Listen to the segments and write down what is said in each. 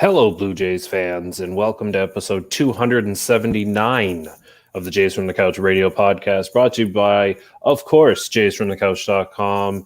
Hello, Blue Jays fans, and welcome to episode 279 of the Jays from the Couch radio podcast, brought to you by, of course, jaysfromthecouch.com.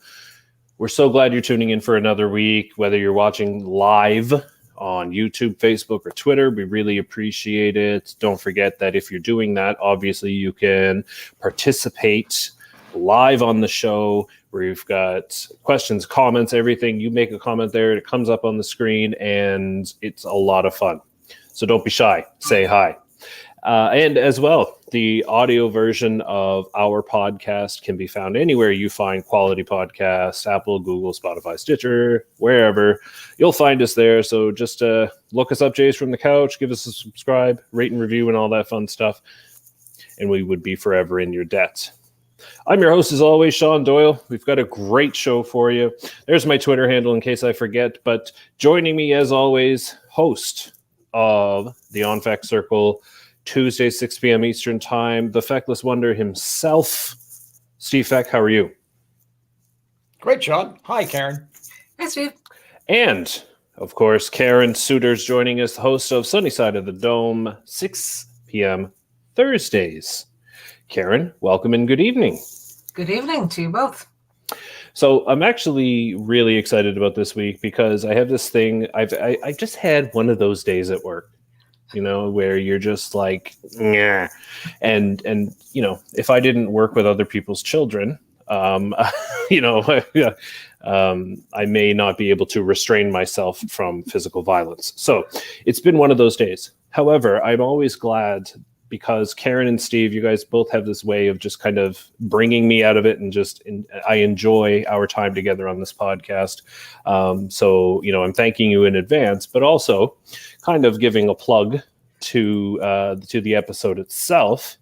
We're so glad you're tuning in for another week, whether you're watching live on YouTube, Facebook, or Twitter. We really appreciate it. Don't forget that if you're doing that, obviously you can participate live on the show. We've got questions, comments, everything. You make a comment there, it comes up on the screen, and it's a lot of fun. So don't be shy. Say hi. And as well, the audio version of our podcast can be found anywhere you find quality podcasts, Apple, Google, Spotify, Stitcher, wherever. You'll find us there. So just look us up, Jays from the Couch, give us a subscribe, rate and review, and all that fun stuff. And we would be forever in your debt. I'm your host, as always, Sean Doyle. We've got a great show for you. There's my Twitter handle in case I forget. But joining me, as always, host of the On Fek Circle, Tuesday, 6 p.m. Eastern Time, the Feckless Wonder himself, Steve Fek. How are you? Great, Sean. Hi, Karen. Hi, Steve. And, of course, Karen Suiters joining us, the host of Sunny Side of the Dome, 6 p.m. Thursdays. Karen, welcome and good evening. Good evening to you both. So I'm actually really excited about this week because I have this thing. I just had one of those days at work, where you're just like, nah. And if I didn't work with other people's children, I may not be able to restrain myself from physical violence. So it's been one of those days. However, I'm always glad because Karen and Steve, you guys both have this way of just kind of bringing me out of it, and I enjoy our time together on this podcast. So I'm thanking you in advance, but also kind of giving a plug to the episode itself.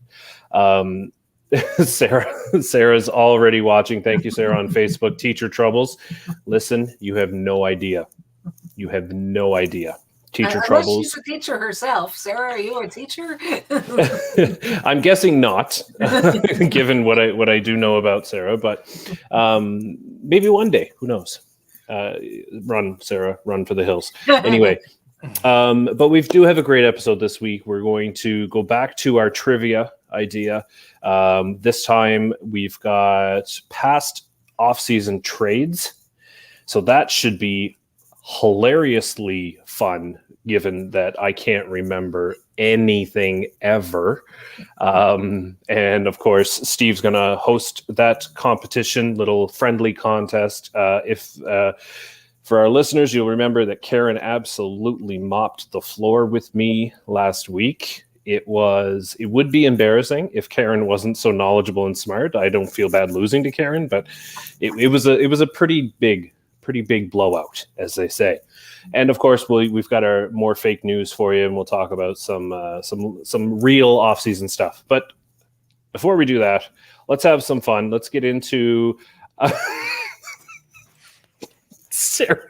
Sarah's already watching. Thank you, Sarah, on Facebook. Teacher Troubles. Listen, you have no idea. You have no idea. Teacher troubles. She's a teacher herself. Sarah, are you a teacher? I'm guessing not, given what I do know about Sarah. But maybe one day, who knows? Run, Sarah, run for the hills. Anyway, but we do have a great episode this week. We're going to go back to our trivia idea. This time we've got past off-season trades, so that should be hilariously fun, given that I can't remember anything ever. And of course, Steve's going to host that competition, little friendly contest. If for our listeners, you'll remember that Karen absolutely mopped the floor with me last week. It would be embarrassing if Karen wasn't so knowledgeable and smart. I don't feel bad losing to Karen, but it was a pretty big blowout, as they say. And of course, we've got our more fake news for you, and we'll talk about some real off-season stuff. But before we do that, let's have some fun. Let's get into Sarah.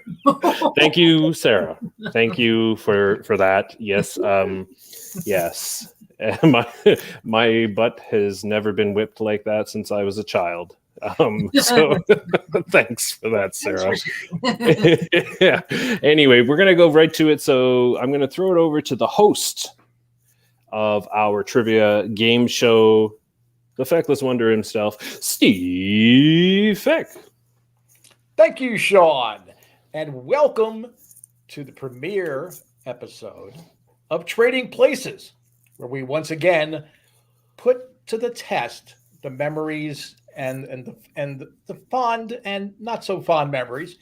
Thank you, Sarah. Thank you for that. Yes, yes. My butt has never been whipped like that since I was a child. So thanks for that, Sarah. Yeah. Anyway, we're going to go right to it. So I'm going to throw it over to the host of our trivia game show, the Feckless Wonder himself, Steve Fek. Thank you, Sean. And welcome to the premiere episode of Trading Places, where we once again put to the test the memories and the fond and not so fond memories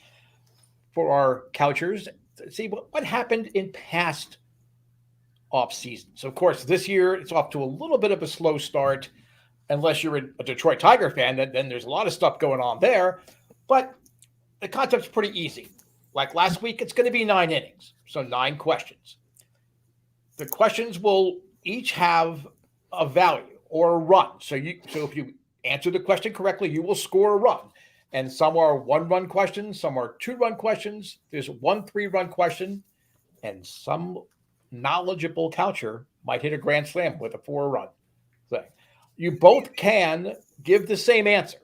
for our couchers to see what happened in past off seasons. So of course, this year it's off to a little bit of a slow start, unless you're a Detroit Tiger fan. Then there's a lot of stuff going on there. But the concept's pretty easy. Like last week, it's going to be 9 innings, so 9 questions. The questions will each have a value or a run. So if you answer the question correctly, you will score a run. And some are 1-run questions, some are 2-run questions. There's 1 3-run question, and some knowledgeable coucher might hit a grand slam with a 4-run thing. You both can give the same answer.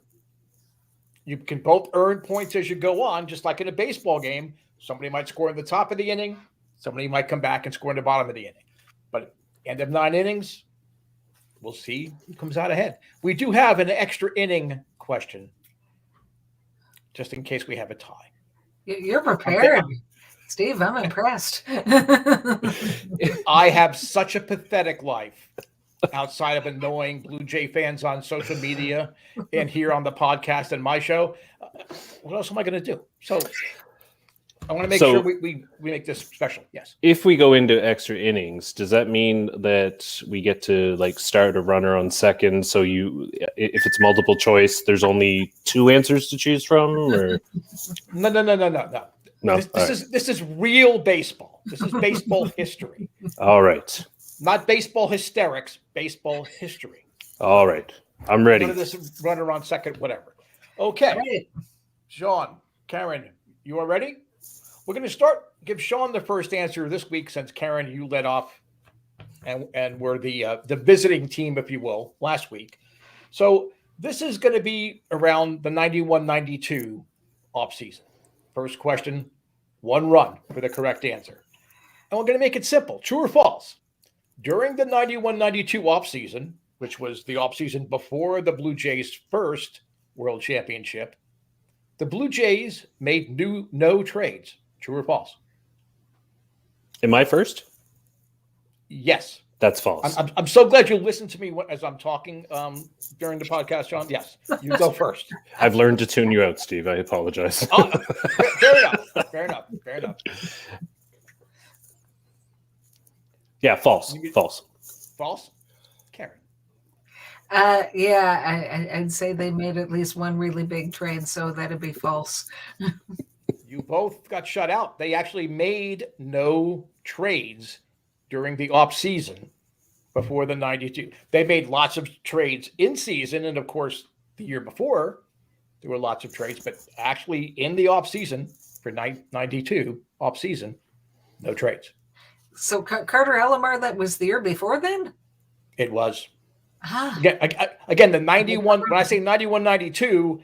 You can both earn points as you go on, just like in a baseball game. Somebody might score in the top of the inning, Somebody might come back and score in the bottom of the inning. But end of 9 innings, we'll see who comes out ahead. We do have an extra inning question, just in case we have a tie. You're prepared, Steve. I'm impressed. I have such a pathetic life outside of annoying Blue Jay fans on social media and here on the podcast and my show. What else am I going to do? So I want to make sure we make this special. Yes. If we go into extra innings, does that mean that we get to like start a runner on second? So if it's multiple choice, there's only 2 answers to choose from, or No. No. This is real baseball. This is baseball history. All right. Not baseball hysterics, baseball history. All right. I'm ready. None of this runner on second, whatever. Okay. Right. Sean, Karen, you are ready? We're going to give Sean the first answer this week since, Karen, you led off and we're the visiting team, if you will, last week. So this is going to be around the 91-92 offseason. First question, 1 run for the correct answer. And we're going to make it simple. True or false? During the 91-92 offseason, which was the offseason before the Blue Jays' first World Championship, the Blue Jays made no trades. True or false? Am I first? Yes. That's false. I'm so glad you listened to me as I'm talking during the podcast, Sean. Yes, you go first. I've learned to tune you out, Steve. I apologize. Oh, fair enough. Yeah, false. False? Karen. Yeah, I'd say they made at least one really big trade, so that'd be false. You both got shut out. They actually made no trades during the off season before the 92. They made lots of trades in season, and of course, the year before there were lots of trades. But actually, in the off season for 92 off season, no trades. So Carter Alomar, that was the year before then? It was. Ah. Again, the 91. When I say 91-92,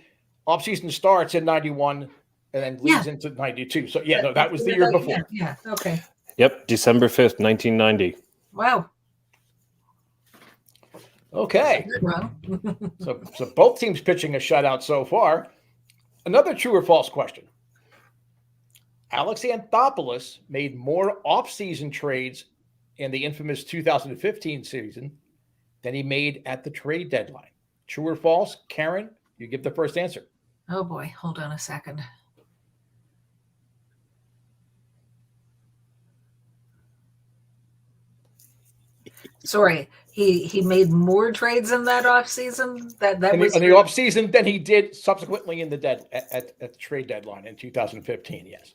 off season starts in 91. And then leads into 92. So, that was the year before. Yeah, okay. Yep, December 5th, 1990. Wow. Okay. so both teams pitching a shutout so far. Another true or false question. Alex Anthopoulos made more off-season trades in the infamous 2015 season than he made at the trade deadline. True or false? Karen, you give the first answer. Oh, boy. Hold on a second. Sorry, he made more trades in that offseason? That was in the offseason than he did subsequently in the at the trade deadline in 2015, yes.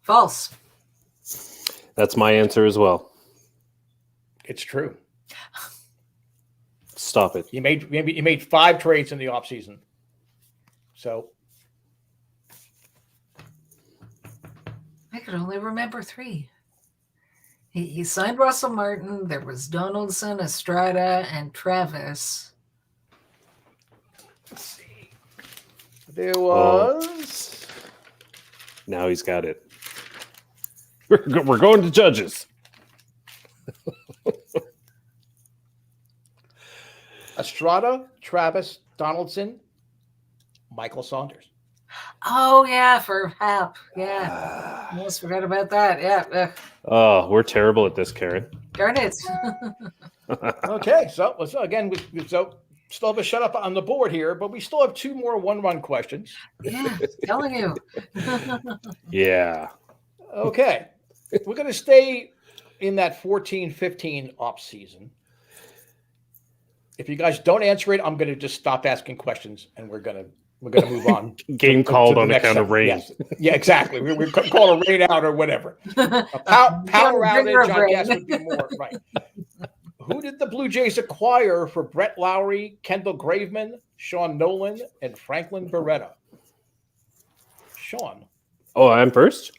False. That's my answer as well. It's true. Stop it. He made 5 trades in the offseason. So I could only remember 3. He signed Russell Martin. There was Donaldson, Estrada, and Travis. Let's see. There was. Now he's got it. We're going to judges. Estrada, Travis, Donaldson, Michael Saunders. Oh, yeah, for Hap. Yeah. Almost forgot about that. Yeah. Oh, we're terrible at this, Karen. Darn it. Okay, so again, we still have a shut up on the board here, but we still have 2 more 1-run questions. Yeah, telling you. Yeah. Okay. We're going to stay in that 14-15 off season. If you guys don't answer it, I'm going to just stop asking questions and we're going to move on. Game called on account of rain. Yes. Yeah, exactly. We call a rain out or whatever. A power outage, I guess, would be more right. Who did the Blue Jays acquire for Brett Lowry, Kendall Graveman, Sean Nolan, and Franklin Beretta? Sean. Oh, I'm first?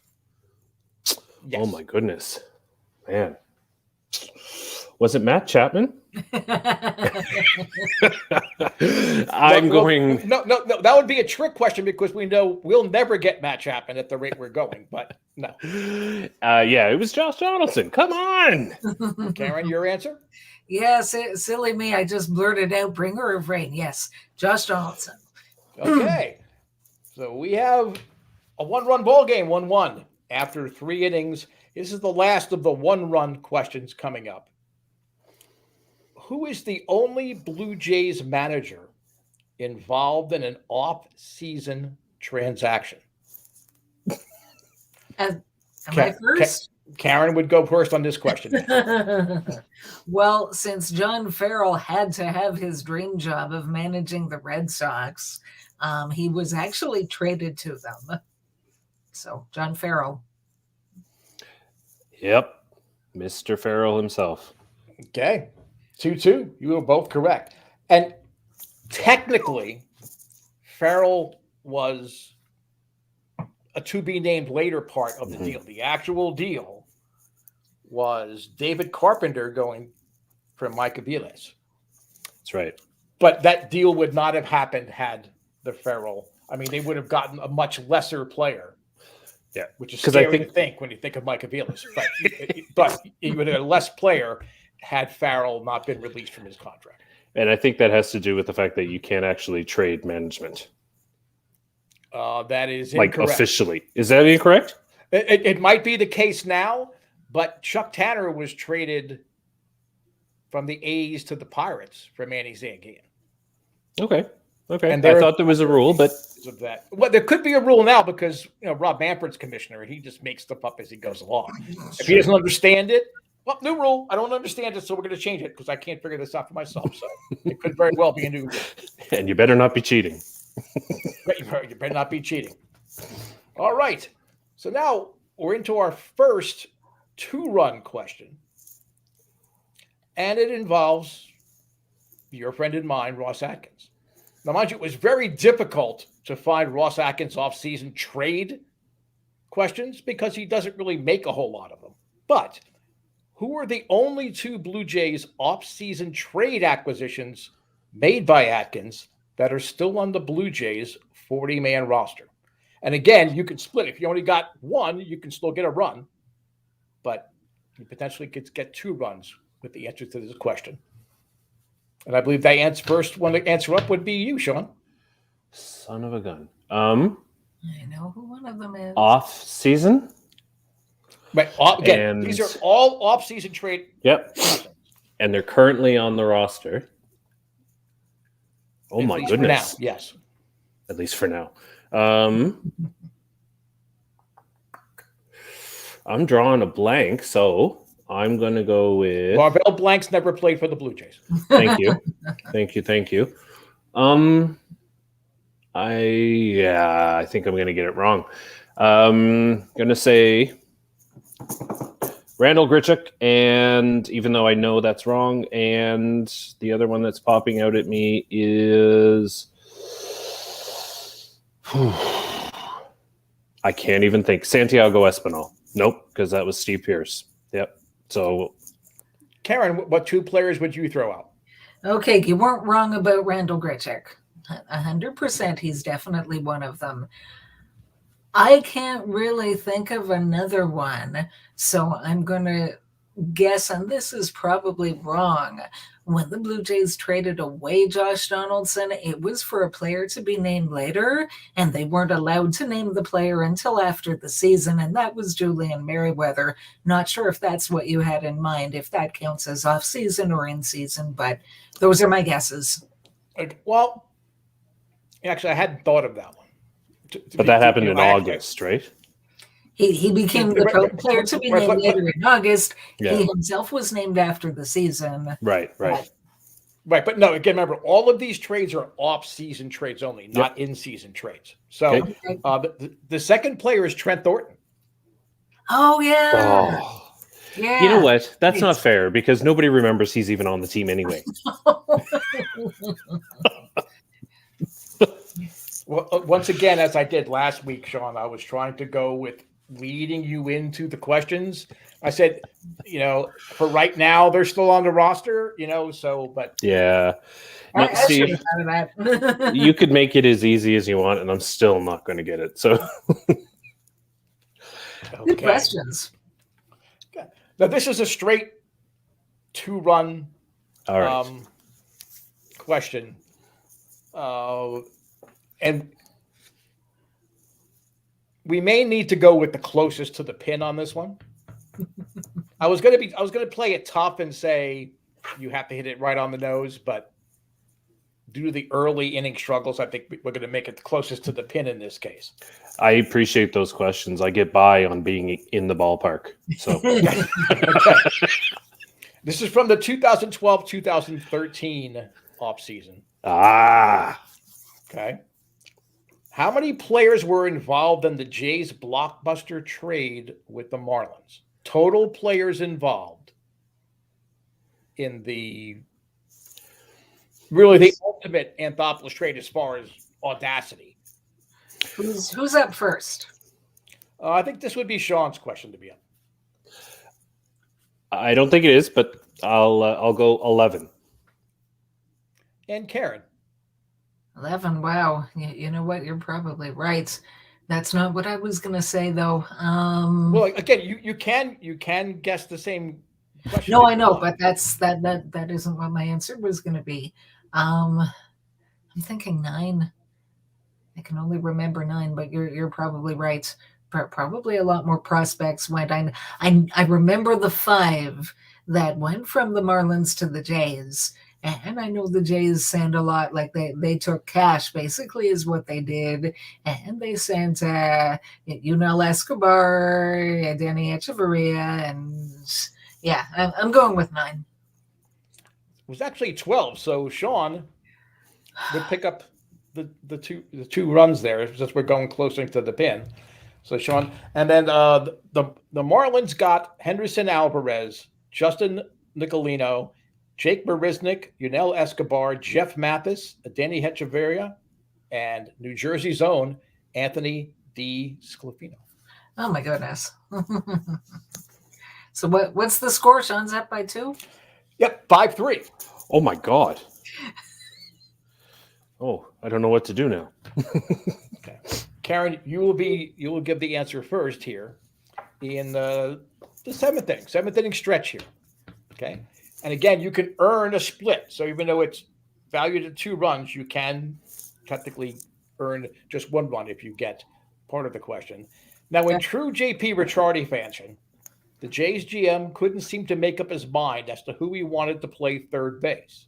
Yes. Oh, my goodness. Man. Was it Matt Chapman? I'm going. No. That would be a trick question because we know we'll never get Matt Chapman at the rate we're going. But no. Yeah, it was Josh Donaldson. Come on, Karen, your answer? Yes, silly me. I just blurted out bringer of rain. Yes, Josh Donaldson. Okay. So we have a 1-run ball game, 1-1 after 3 innings. This is the last of the 1-run questions coming up. Who is the only Blue Jays manager involved in an off-season transaction? Am I first? Karen would go first on this question. Well, since John Farrell had to have his dream job of managing the Red Sox, he was actually traded to them. So, John Farrell. Yep, Mr. Farrell himself. Okay. 2-2. You were both correct. And technically, Farrell was a to-be-named later part of the deal. The actual deal was David Carpenter going for Mike Aviles. That's right. But that deal would not have happened had the Farrell. I mean, they would have gotten a much lesser player. Yeah. Which is scary to think when you think of Mike Aviles. But you would have a less player had Farrell not been released from his contract. And I think that has to do with the fact that you can't actually trade management. That is incorrect. Like officially. Is that incorrect? It might be the case now, but Chuck Tanner was traded from the A's to the Pirates for Manny Zangian. Okay. And I thought there was a rule, but of that. Well, there could be a rule now because Rob Manfred's commissioner and he just makes stuff up as he goes along. If he doesn't understand it, well, new rule. I don't understand it, so we're going to change it because I can't figure this out for myself. So it could very well be a new rule. And you better not be cheating. You better not be cheating. All right. So now we're into our first 2-run question. And it involves your friend and mine, Ross Adkins. Now, mind you, it was very difficult to find Ross Adkins off-season trade questions because he doesn't really make a whole lot of them. But who are the only 2 Blue Jays off-season trade acquisitions made by Adkins that are still on the Blue Jays 40-man roster? And again, you can split. If you only got 1, you can still get a run. But you potentially could get 2 runs with the answer to this question. And I believe that first one to answer up would be you, Sean. Son of a gun. I know who one of them is. Off season? Right. Again, these are all off-season trade. Yep. And they're currently on the roster. Oh, my goodness. For now, yes. At least for now. I'm drawing a blank, so I'm going to go with... Marvell Blanks never played for the Blue Jays. Thank you. Thank you. I think I'm going to get it wrong. I'm going to say Randall Grichuk, and even though I know that's wrong, and the other one that's popping out at me is... I can't even think. Santiago Espinal. Nope, because that was Steve Pearce. Yep. So, Karen, what 2 players would you throw out? Okay, you weren't wrong about Randall Grichuk. 100%, he's definitely one of them. I can't really think of another one, so I'm going to guess, and this is probably wrong. When the Blue Jays traded away Josh Donaldson, it was for a player to be named later, and they weren't allowed to name the player until after the season, and that was Julian Merriweather. Not sure if that's what you had in mind, if that counts as off-season or in-season, but those are my guesses. Well, actually, I hadn't thought of that one. But that happened in August, right? He became the player to be named later in August. Yeah. He himself was named after the season. Right. But no, again, remember, all of these trades are off-season trades only, not in-season trades. So the second player is Trent Thornton. Oh, yeah. Oh. Yeah. You know what? That's not fair because nobody remembers he's even on the team anyway. Well, once again, as I did last week, Sean, I was trying to go with leading you into the questions. I said, for right now, they're still on the roster. here, but Yeah. No, I Steve, should have thought of that. you could make it as easy as you want, and I'm still not going to get it. So, Good questions. Okay. Now, this is a straight 2-run all right. question. And we may need to go with the closest to the pin on this one. I was going to play it tough and say you have to hit it right on the nose, but due to the early inning struggles, I think we're going to make it the closest to the pin in this case. I appreciate those questions. I get by on being in the ballpark. So, This is from the 2012-2013 offseason. Okay. How many players were involved in the Jays Blockbuster trade with the Marlins? Total players involved in the ultimate Anthopoulos trade as far as audacity. Who's up first? I think this would be Sean's question to be on. I don't think it is, but I'll go 11. And Karen. 11. Wow. You know what? You're probably right. That's not what I was going to say, though. Well, again, you can guess the same question. No, I know, but that isn't what my answer was going to be. I'm thinking 9. I can only remember 9, but you're probably right. Probably a lot more prospects went. I remember the 5 that went from the Marlins to the Jays. And I know the Jays sent a lot, like they took cash, basically, is what they did. And they sent Yunel Escobar, Danny Echeverria, and yeah, I'm going with 9. It was actually 12. So Sean would pick up the two runs there, since we're going closer to the pin. So Sean, and then the Marlins got Henderson Alvarez, Justin Nicolino, Jake Marisnik, Yunel Escobar, Jeff Mathis, Danny Echeverria, and New Jersey's own Anthony D. Sclafino. Oh my goodness! So what's the score? Sean's up by 2. Yep, 5-3. Oh my God. Oh, I don't know what to do now. Okay. Karen, you will give the answer first here in the seventh inning stretch here. Okay. And again, you can earn a split. So even though it's valued at 2 runs, you can technically earn just 1 run if you get part of the question. Now, in true JP Ricciardi fashion, the Jays GM couldn't seem to make up his mind as to who he wanted to play third base.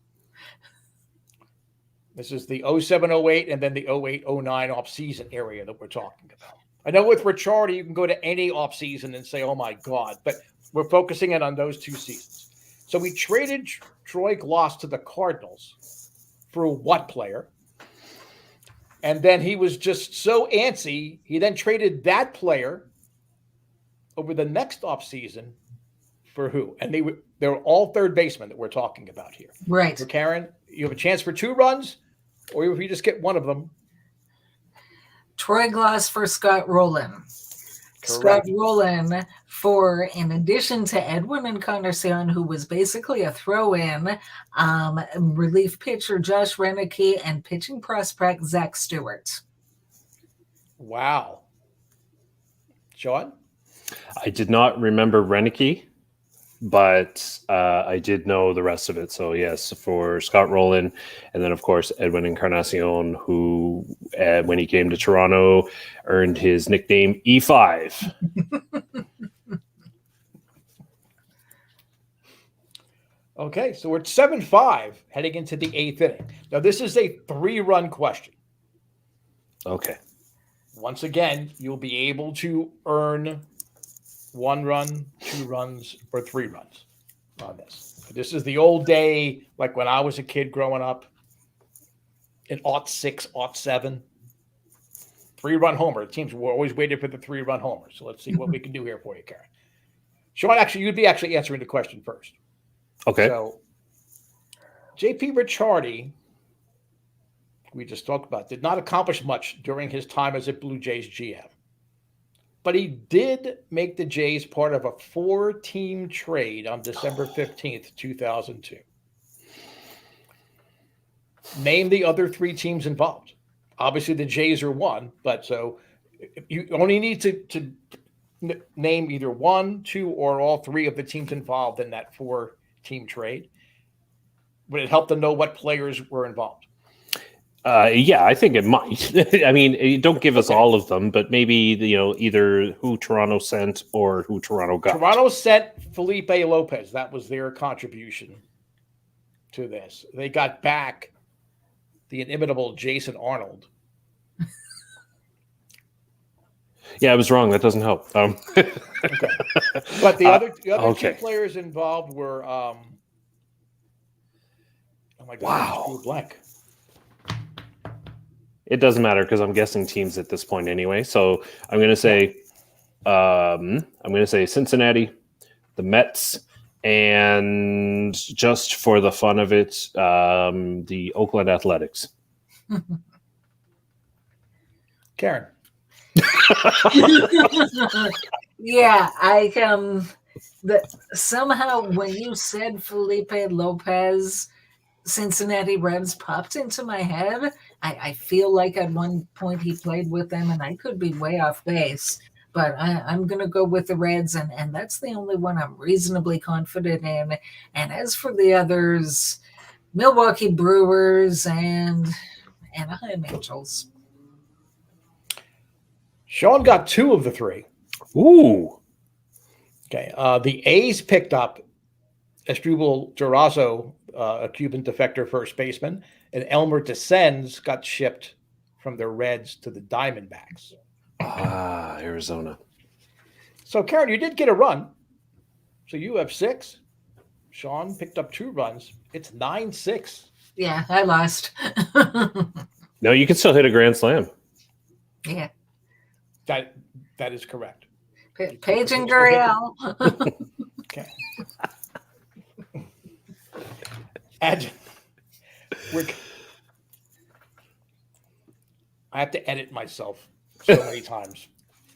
This is the 07-08 and then the 08-09 offseason area that we're talking about. I know with Ricciardi, you can go to any offseason and say, oh my God, but we're focusing in on those 2 seasons. So we traded Troy Gloss to the Cardinals for what player? And then he was just so antsy, he then traded that player over the next offseason for who? And they were all third basemen that we're talking about here. Right. So Karen, you have a chance for 2 runs, or if you just get one of them. Troy Gloss for Scott Rowland. Scott Rowland for, in addition to Edwin Encarnacion, who was basically a throw-in, relief pitcher Josh Renicky, and pitching prospect Zach Stewart. Wow. Sean? I did not remember Renicky, but I did know the rest of it. So yes, for Scott Rowland, and then of course Edwin Encarnacion, who when he came to Toronto earned his nickname E5. Okay, so we're at 7-5 heading into the 8th inning. Now this is a 3-run question. Okay. Once again, you'll be able to earn 1 run, 2 runs, or 3 runs on this. This is the old day, like when I was a kid growing up in 06, 07. 3-run homer. The teams were always waiting for the 3-run homer. So let's see what we can do here for you, Karen. Sean, you'd be answering the question first. Okay. So JP Ricciardi, we just talked about, did not accomplish much during his time as a Blue Jays GM. But he did make the Jays part of a 4-team trade on December 15th, 2002. Name the other 3 teams involved. Obviously, the Jays are one, but so you only need to name either 1, 2, or all 3 of the teams involved in that 4-team trade. Would it help to know what players were involved? Yeah, I think it might. I mean, don't give us all of them, but maybe either who Toronto sent or who Toronto got. Toronto sent Felipe Lopez. That was their contribution to this. They got back the inimitable Jason Arnold. Yeah, I was wrong. That doesn't help. Okay. But the other okay. 2 players involved were oh my God, wow. I drew a blank. It doesn't matter because I'm guessing teams at this point anyway. So I'm going to say Cincinnati, the Mets, and just for the fun of it, the Oakland Athletics. Karen. Yeah, somehow when you said Felipe Lopez, Cincinnati Reds popped into my head. I feel like at one point he played with them, and I could be way off base, but I'm going to go with the Reds, and that's the only one I'm reasonably confident in. And as for the others, Milwaukee Brewers and Anaheim Angels. Sean got 2 of the 3. Ooh. Okay. The A's picked up Estrubal Durazo, a Cuban defector first baseman, and Elmer Descends got shipped from the Reds to the Diamondbacks. Arizona. So, Karen, you did get a run. So you have 6. Sean picked up 2 runs. It's 9-6. Yeah, I lost. No, you can still hit a grand slam. Yeah. That is correct. Paige and Gurriel. Okay. And I have to edit myself so many times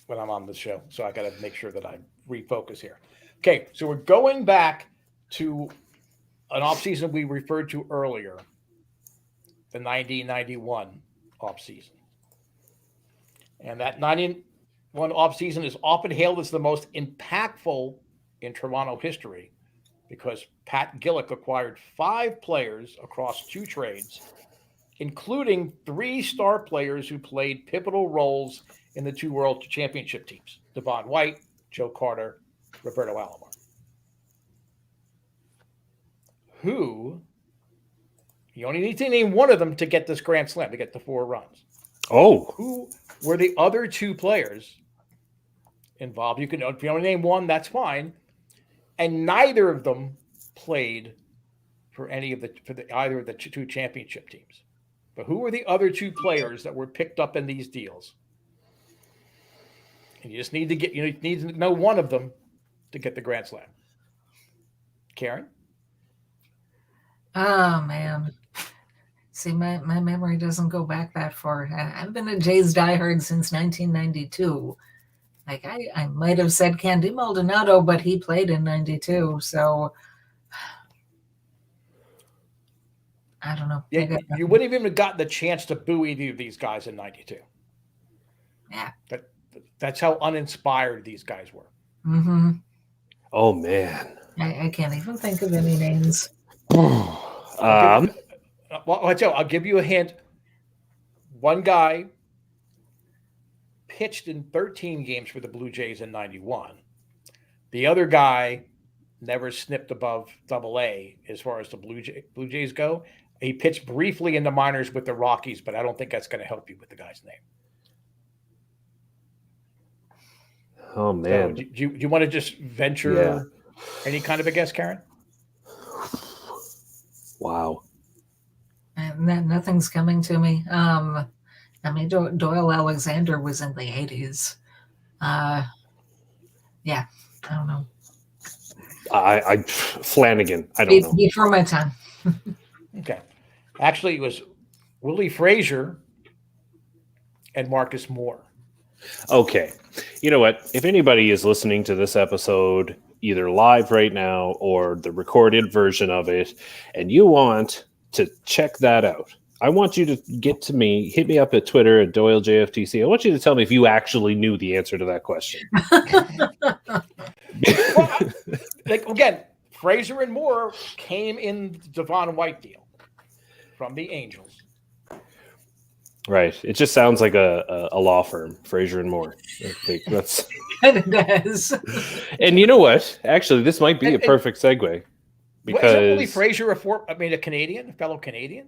when I'm on the show, so I got to make sure that I refocus here. Okay, so we're going back to an offseason we referred to earlier, the 90-91 offseason. And that 91 offseason is often hailed as the most impactful in Toronto history because Pat Gillick acquired 5 players across 2 trades, including 3 star players who played pivotal roles in the 2 World Championship teams: Devon White, Joe Carter, Roberto Alomar. Who, you only need to name one of them to get this grand slam, to get the 4 runs. Oh. Who were the other 2 players involved? If you only name one, that's fine. And neither of them played for either of the 2 championship teams. But who were the other 2 players that were picked up in these deals? And you just need to know one of them to get the grand slam. Karen? Oh man. See, my memory doesn't go back that far. I've been a Jays diehard since 1992. Like I might have said Candy Maldonado, but he played in 92. So I don't know. Yeah, you wouldn't even have gotten the chance to boo either of these guys in 92. Yeah. That's how uninspired these guys were. Mm-hmm. Oh, man. I can't even think of any names. I'll give you a hint. One guy pitched in 13 games for the Blue Jays in 91. The other guy never snipped above AA as far as the Blue Jays go. He pitched briefly in the minors with the Rockies, but I don't think that's going to help you with the guy's name. Oh, man. So, do you want to just venture any kind of a guess, Karen? Wow. Nothing's coming to me. I mean, Doyle Alexander was in the 80s. Yeah, I don't know. Flanagan. I don't know. Before my time. Okay. Actually, it was Willie Frazier and Marcus Moore. Okay. You know what? If anybody is listening to this episode, either live right now or the recorded version of it, and you want to check that out, I want you to get to me, hit me up at Twitter at Doyle JFtC. I want you to tell me if you actually knew the answer to that question. Well, again, Frazier and Moore came in the Devon White deal from the Angels. Right. It just sounds like a law firm, Frazier and Moore. That's And it does. And you know what? Actually, this might be a perfect segue. Because isn't really Frazier a Canadian, a fellow Canadian?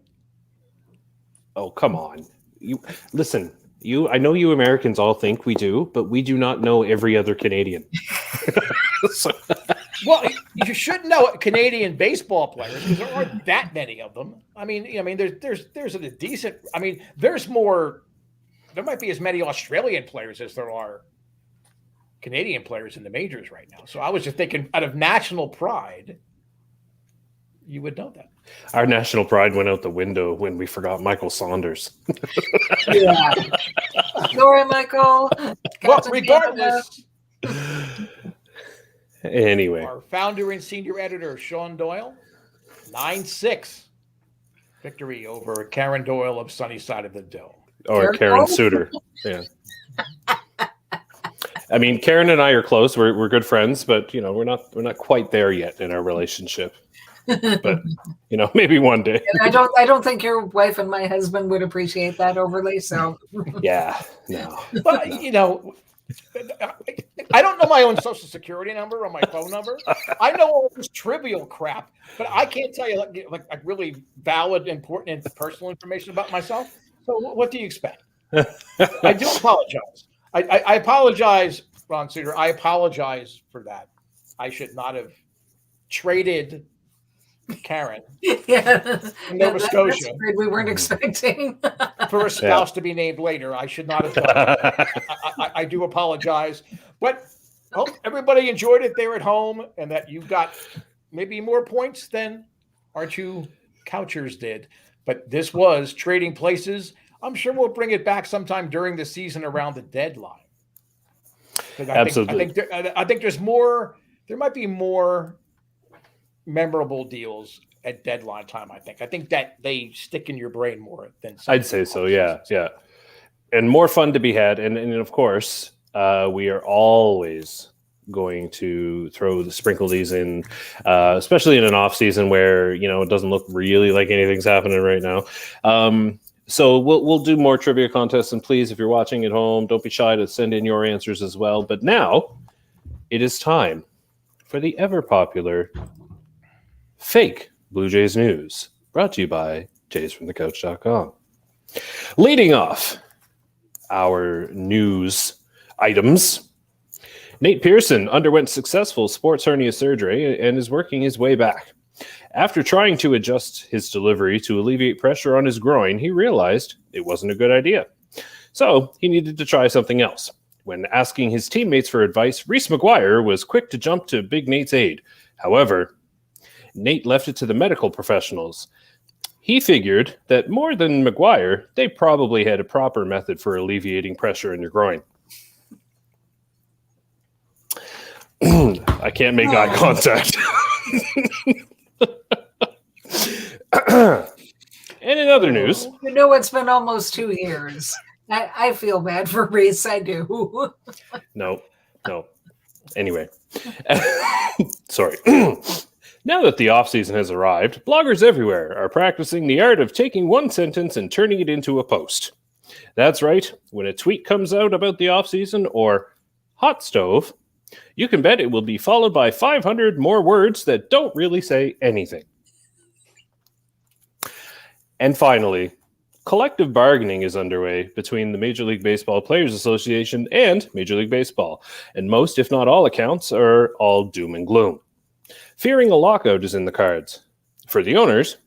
Oh, come on. Listen, I know you Americans all think we do, but we do not know every other Canadian. Well, you should know Canadian baseball players because there aren't that many of them. I mean, there's a decent. I mean, there's more. There might be as many Australian players as there are Canadian players in the majors right now. So I was just thinking, out of national pride, you would know that. Our national pride went out the window when we forgot Michael Saunders. Yeah. Sorry, Michael. Well, regardless. Anyway. Our founder and senior editor, Sean Doyle, 9-6 victory over Karen Doyle of Sunny Side of the Dome. Or Karen Suter. Yeah. I mean, Karen and I are close. We're good friends, but we're not quite there yet in our relationship. But maybe one day. And I don't think your wife and my husband would appreciate that overly. So yeah, no. But no. I don't know my own social security number or my phone number. I know all this trivial crap, but I can't tell you like really valid, important, and personal information about myself. So what do you expect? I do apologize. I apologize, Ron Suter. I apologize for that. I should not have traded Karen in Nova Scotia. We weren't expecting for a spouse to be named later. I should not have done that. I do apologize, but hope everybody enjoyed it there at home and that you got maybe more points than our two couchers did. But this was Trading Places. I'm sure we'll bring it back sometime during the season around the deadline. Absolutely. I think there's more. There might be more memorable deals at deadline time. I think that they stick in your brain more than I'd say so. Yeah. And more fun to be had. And of course, we are always going to sprinkle these in, especially in an off season where, it doesn't look really like anything's happening right now. So we'll do more trivia contests, and please, if you're watching at home, don't be shy to send in your answers as well. But now it is time for the ever popular Fake Blue Jays News, brought to you by jaysfromthecouch.com. Leading off our news items, Nate Pearson underwent successful sports hernia surgery and is working his way back. After trying to adjust his delivery to alleviate pressure on his groin, he realized it wasn't a good idea. So he needed to try something else. When asking his teammates for advice, Reese McGuire was quick to jump to Big Nate's aid. However, Nate left it to the medical professionals. He figured that more than McGuire, they probably had a proper method for alleviating pressure in your groin. I can't make eye contact. And in other news, it's been almost 2 years. I feel bad for Reese. I do. No. Anyway, sorry. Now that the offseason has arrived, bloggers everywhere are practicing the art of taking one sentence and turning it into a post. That's right. When a tweet comes out about the offseason or hot stove, you can bet it will be followed by 500 more words that don't really say anything. And finally, collective bargaining is underway between the Major League Baseball Players Association and Major League Baseball, and most, if not all, accounts are all doom and gloom. Fearing a lockout is in the cards. For the owners,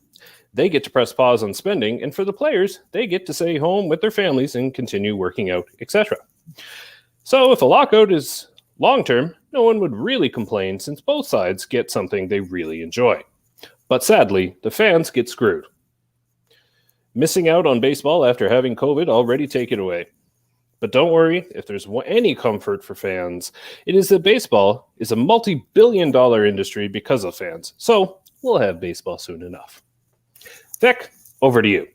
they get to press pause on spending, and for the players, they get to stay home with their families and continue working out, etc. So if a lockout is long-term, no one would really complain since both sides get something they really enjoy. But sadly, the fans get screwed. Missing out on baseball after having COVID already taken away. But don't worry, if there's any comfort for fans, it is that baseball is a multi-billion-dollar industry because of fans. So we'll have baseball soon enough. Fek, over to you.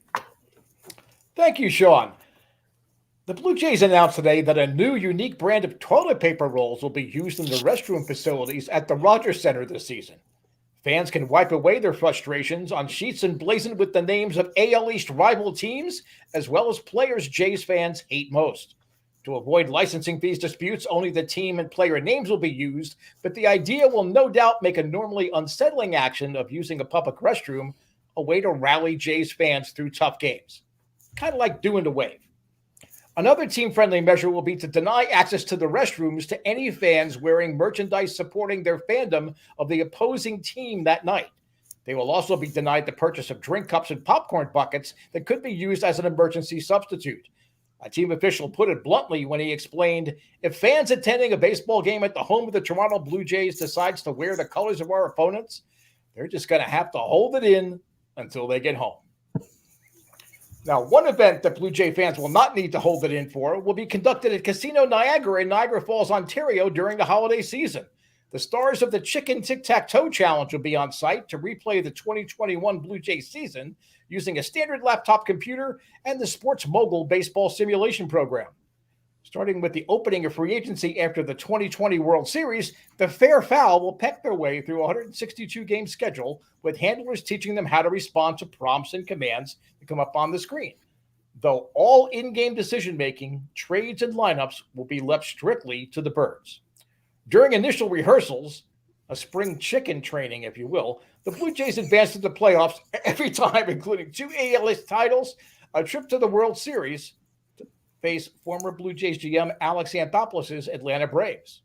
Thank you, Sean. The Blue Jays announced today that a new unique brand of toilet paper rolls will be used in the restroom facilities at the Rogers Center this season. Fans can wipe away their frustrations on sheets emblazoned with the names of AL East rival teams, as well as players Jays fans hate most. To avoid licensing fees disputes, only the team and player names will be used, but the idea will no doubt make a normally unsettling action of using a public restroom a way to rally Jays fans through tough games. Kind of like doing the wave. Another team-friendly measure will be to deny access to the restrooms to any fans wearing merchandise supporting their fandom of the opposing team that night. They will also be denied the purchase of drink cups and popcorn buckets that could be used as an emergency substitute. A team official put it bluntly when he explained, if fans attending a baseball game at the home of the Toronto Blue Jays decides to wear the colors of our opponents, they're just going to have to hold it in until they get home. Now, one event that Blue Jay fans will not need to hold it in for will be conducted at Casino Niagara in Niagara Falls, Ontario during the holiday season. The stars of the Chicken Tic-Tac-Toe Challenge will be on site to replay the 2021 Blue Jay season using a standard laptop computer and the Sports Mogul baseball simulation program. Starting with the opening of free agency after the 2020 World Series, the Fair Foul will peck their way through a 162-game schedule, with handlers teaching them how to respond to prompts and commands that come up on the screen. Though all in-game decision-making, trades, and lineups will be left strictly to the birds. During initial rehearsals, a spring chicken training, if you will, the Blue Jays advanced to the playoffs every time, including 2 ALS titles, a trip to the World Series, face former Blue Jays GM Alex Anthopoulos' Atlanta Braves.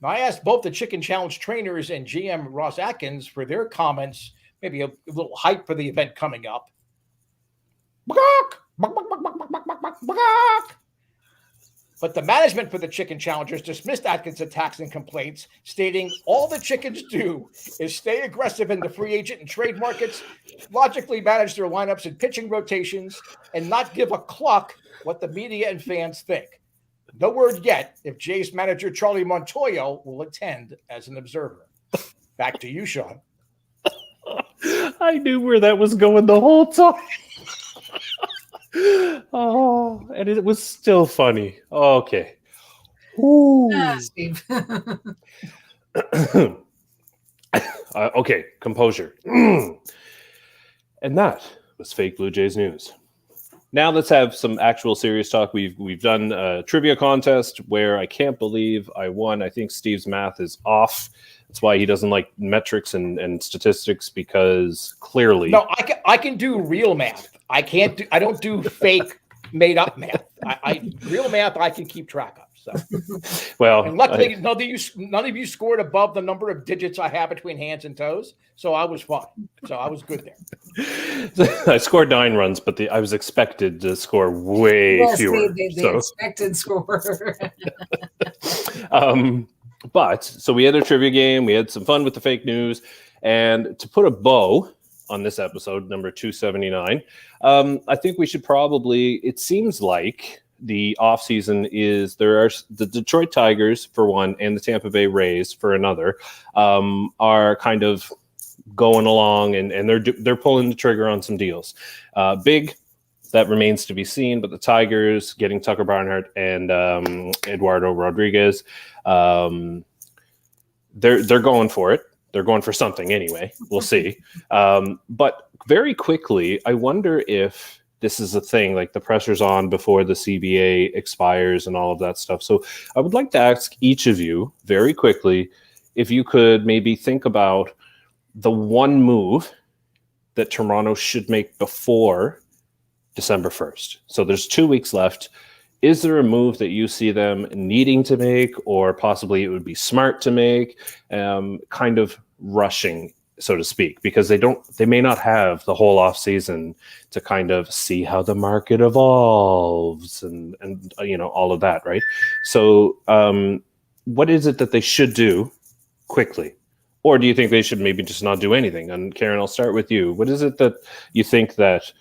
Now, I asked both the Chicken Challenge trainers and GM Ross Adkins for their comments, maybe a little hype for the event coming up. But the management for the Chicken Challengers dismissed Adkins' attacks and complaints, stating all the chickens do is stay aggressive in the free agent and trade markets, logically manage their lineups and pitching rotations, and not give a cluck what the media and fans think. No word yet if Jays manager Charlie Montoyo will attend as an observer. Back to you, Sean. I knew where that was going the whole time. Oh, and it was still funny. Okay. Steve. Okay, composure. And that was fake Blue Jays news. Now let's have some actual serious talk. We've done a trivia contest where I can't believe I won. I think Steve's math is off. That's why he doesn't like metrics and statistics, because clearly. No, I can do real math. I don't do fake made up math. Real math I can keep track of. So, well, and luckily none of you scored above the number of digits I have between hands and toes, so I was fine. So I was good there. I scored 9 runs, but I was expected to score way fewer. The expected score. But so we had a trivia game. We had some fun with the fake news, and to put a bow on this episode, number 279, I think we should probably. It seems like the offseason is there are the Detroit Tigers for one and the Tampa Bay Rays for another are kind of going along and they're pulling the trigger on some deals. Big, that remains to be seen, but the Tigers getting Tucker Barnhart and Eduardo Rodriguez, they're going for it. They're going for something anyway. We'll see. But very quickly, I wonder if this is a thing, like the pressure's on before the CBA expires and all of that stuff. So I would like to ask each of you very quickly if you could maybe think about the one move that Toronto should make before December 1st. So there's 2 weeks left. Is there a move that you see them needing to make, or possibly it would be smart to make, kind of rushing, so to speak, because they may not have the whole off season to kind of see how the market evolves and all of that, right? So what is it that they should do quickly? Or do you think they should maybe just not do anything? And Karen, I'll start with you. What is it that you think that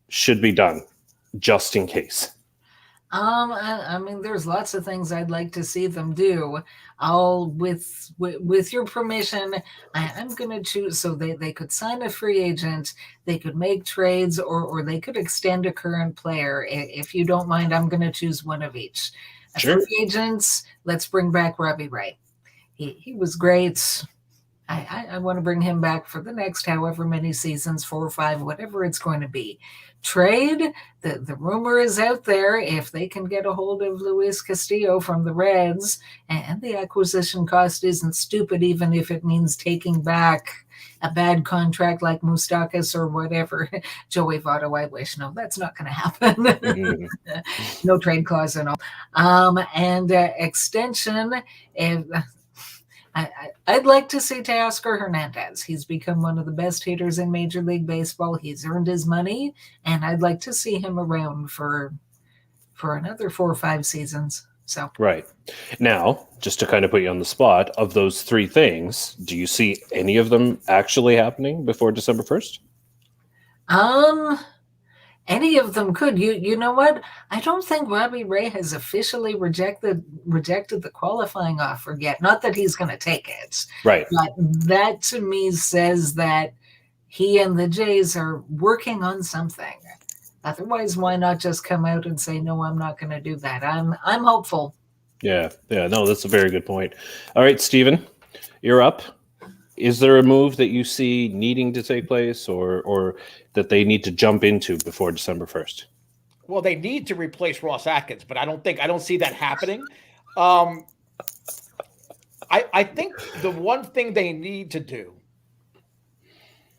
should be done just in case? I mean, there's lots of things I'd like to see them do. With your permission, I'm going to choose. So they could sign a free agent, they could make trades, or they could extend a current player. If you don't mind, I'm going to choose one of each. Sure. Free agents, let's bring back Robbie Ray. He was great. I want to bring him back for the next however many seasons, 4 or 5, whatever it's going to be. Trade, the rumor is out there, if they can get a hold of Luis Castillo from the Reds, and the acquisition cost isn't stupid, even if it means taking back a bad contract like Moustakas or whatever. Joey Votto, I wish. No, that's not going to happen. Mhm. No trade clause and all. And extension, if I'd like to see Teoscar Hernandez. He's become one of the best hitters in Major League Baseball. He's earned his money, and I'd like to see him around for another 4 or 5 seasons. So Right. Now, just to kind of put you on the spot, of those 3 things, do you see any of them actually happening before December 1st? Any of them could. You know what? I don't think Robbie Ray has officially rejected the qualifying offer yet. Not that he's going to take it. Right. But that to me says that he and the Jays are working on something. Otherwise, why not just come out and say, no, I'm not going to do that? I'm hopeful. Yeah. No, that's a very good point. All right, Steven, you're up. Is there a move that you see needing to take place or that they need to jump into before December 1st? Well, they need to replace Ross Atkins, but I don't see that happening. I think the one thing they need to do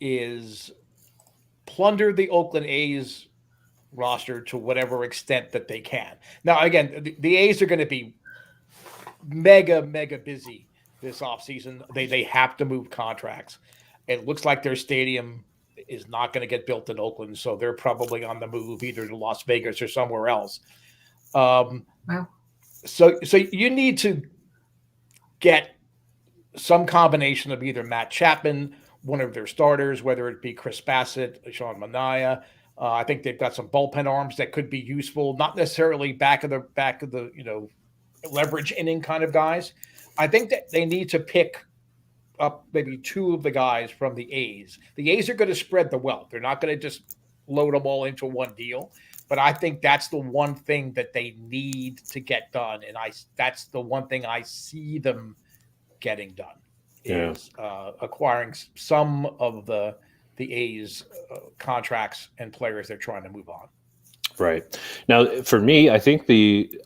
is plunder the Oakland A's roster to whatever extent that they can. Now, again, the A's are going to be mega busy this offseason. They have to move contracts. It looks like their stadium is not going to get built in Oakland, so they're probably on the move either to Las Vegas or somewhere else. Wow. So you need to get some combination of either Matt Chapman, one of their starters, whether it be Chris Bassett, Sean Manaea. I think they've got some bullpen arms that could be useful, not necessarily back of the leverage inning kind of guys. I think that they need to pick up maybe 2 of the guys from the A's. The A's are going to spread the wealth. They're not going to just load them all into one deal. But I think that's the one thing that they need to get done. And that's the one thing I see them getting done is acquiring some of the A's contracts and players they're trying to move on. Right. Now, for me, I think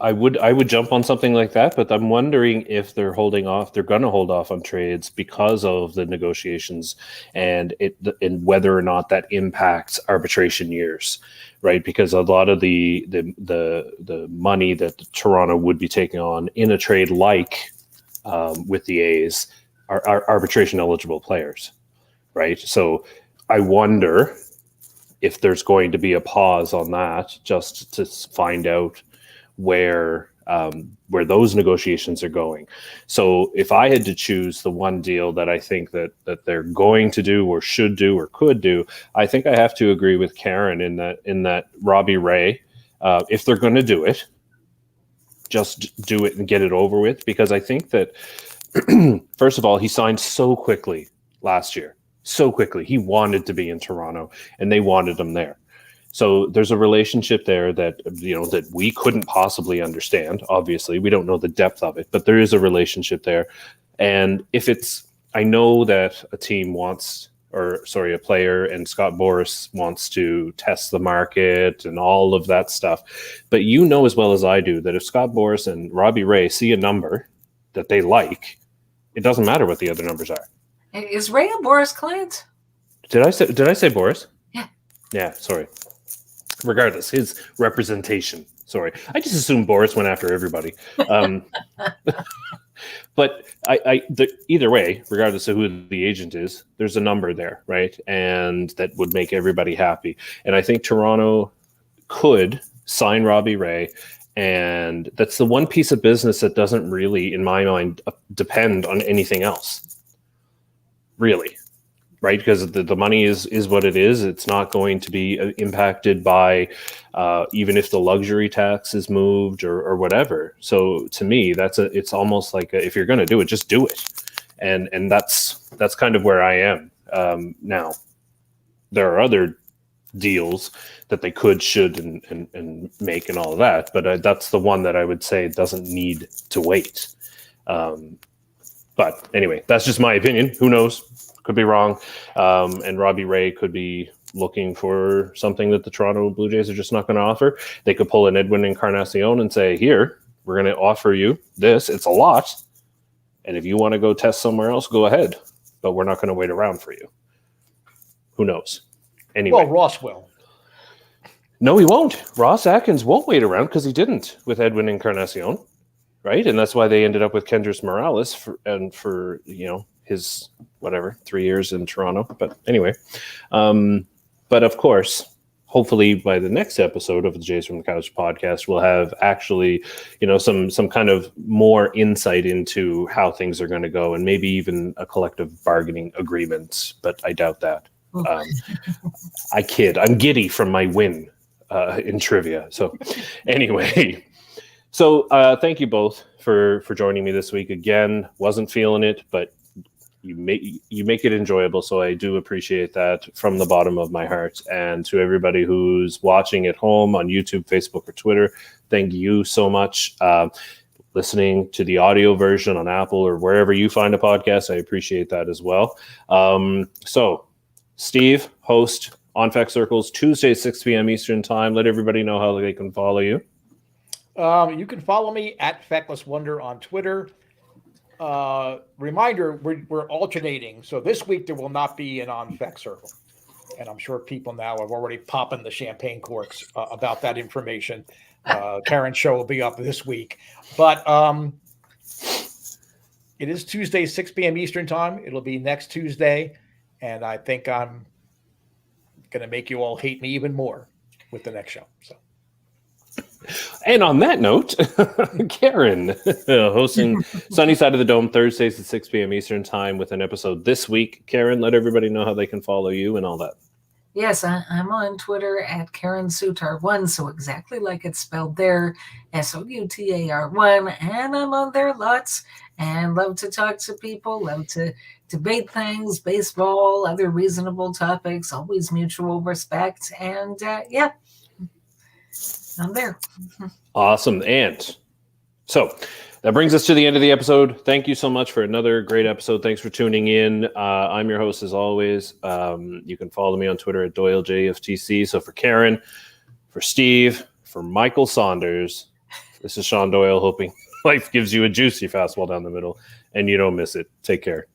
I would jump on something like that, but I'm wondering if they're holding off. They're going to hold off on trades because of the negotiations and whether or not that impacts arbitration years, right? Because a lot of the money that Toronto would be taking on in a trade like with the A's are arbitration eligible players, right? So I wonder if there's going to be a pause on that just to find out where those negotiations are going. So if I had to choose the one deal that I think that they're going to do or should do or could do, I think I have to agree with Karen in that Robbie Ray, if they're going to do it, just do it and get it over with. Because I think that, first of all, he signed so quickly last year. So quickly. He wanted to be in Toronto and they wanted him there. So there's a relationship there that we couldn't possibly understand. Obviously, we don't know the depth of it, but there is a relationship there. And I know that a player and Scott Boras wants to test the market and all of that stuff. But you know as well as I do that if Scott Boras and Robbie Ray see a number that they like, it doesn't matter what the other numbers are. Is Ray a Boris client? Did I say Boris? Yeah. Yeah, sorry. Regardless, his representation. Sorry. I just assumed Boris went after everybody. But either way, regardless of who the agent is, there's a number there, right? And that would make everybody happy. And I think Toronto could sign Robbie Ray. And that's the one piece of business that doesn't really, in my mind, depend on anything else. Really. right? Because the money is what it is. It's not going to be impacted by even if the luxury tax is moved or whatever. So to me, it's almost like if you're going to do it, just do it. And that's kind of where I am now. There are other deals that they could, should, and make and all of that, but that's the one that I would say doesn't need to wait. But anyway, that's just my opinion. Who knows? Could be wrong. And Robbie Ray could be looking for something that the Toronto Blue Jays are just not going to offer. They could pull an Edwin Encarnacion and say, here, we're going to offer you this. It's a lot. And if you want to go test somewhere else, go ahead. But we're not going to wait around for you. Who knows? Anyway. Well, Ross will. No, he won't. Ross Adkins won't wait around because he didn't with Edwin Encarnacion, right? And that's why they ended up with Kendrys Morales for his 3 years in Toronto. But anyway, but of course, hopefully by the next episode of the Jays from the Couch podcast, we'll have actually, some kind of more insight into how things are going to go, and maybe even a collective bargaining agreement. But I doubt that. I kid. I'm giddy from my win in trivia. So anyway, thank you both for joining me this week. Again, wasn't feeling it, but you make it enjoyable. So I do appreciate that from the bottom of my heart. And to everybody who's watching at home on YouTube, Facebook, or Twitter, thank you so much. Listening to the audio version on Apple or wherever you find a podcast, I appreciate that as well. So Steve, host on Fek Circles, Tuesday, 6 p.m. Eastern time. Let everybody know how they can follow you. You can follow me at Feckless Wonder on Twitter. Reminder, we're alternating. So this week there will not be an On Fek Circle. And I'm sure people now have already popping the champagne corks about that information. Karen's show will be up this week. But it is Tuesday, 6 p.m. Eastern time. It'll be next Tuesday. And I think I'm going to make you all hate me even more with the next show. So. And on that note, Karen, hosting Sunny Side of the Dome Thursdays at 6 p.m. Eastern time with an episode this week. Karen, let everybody know how they can follow you and all that. Yes, I'm on Twitter at Karen Sutar1, so exactly like it's spelled there, SOUTAR1, and I'm on there lots and love to talk to people, love to debate things, baseball, other reasonable topics, always mutual respect, and yeah, I'm there. Awesome. And so that brings us to the end of the episode. Thank you so much for another great episode. Thanks for tuning in. I'm your host as always. You can follow me on Twitter at Doyle JFtC. So for Karen, for Steve, for Michael Saunders, this is Sean Doyle, hoping life gives you a juicy fastball down the middle and you don't miss it. Take care.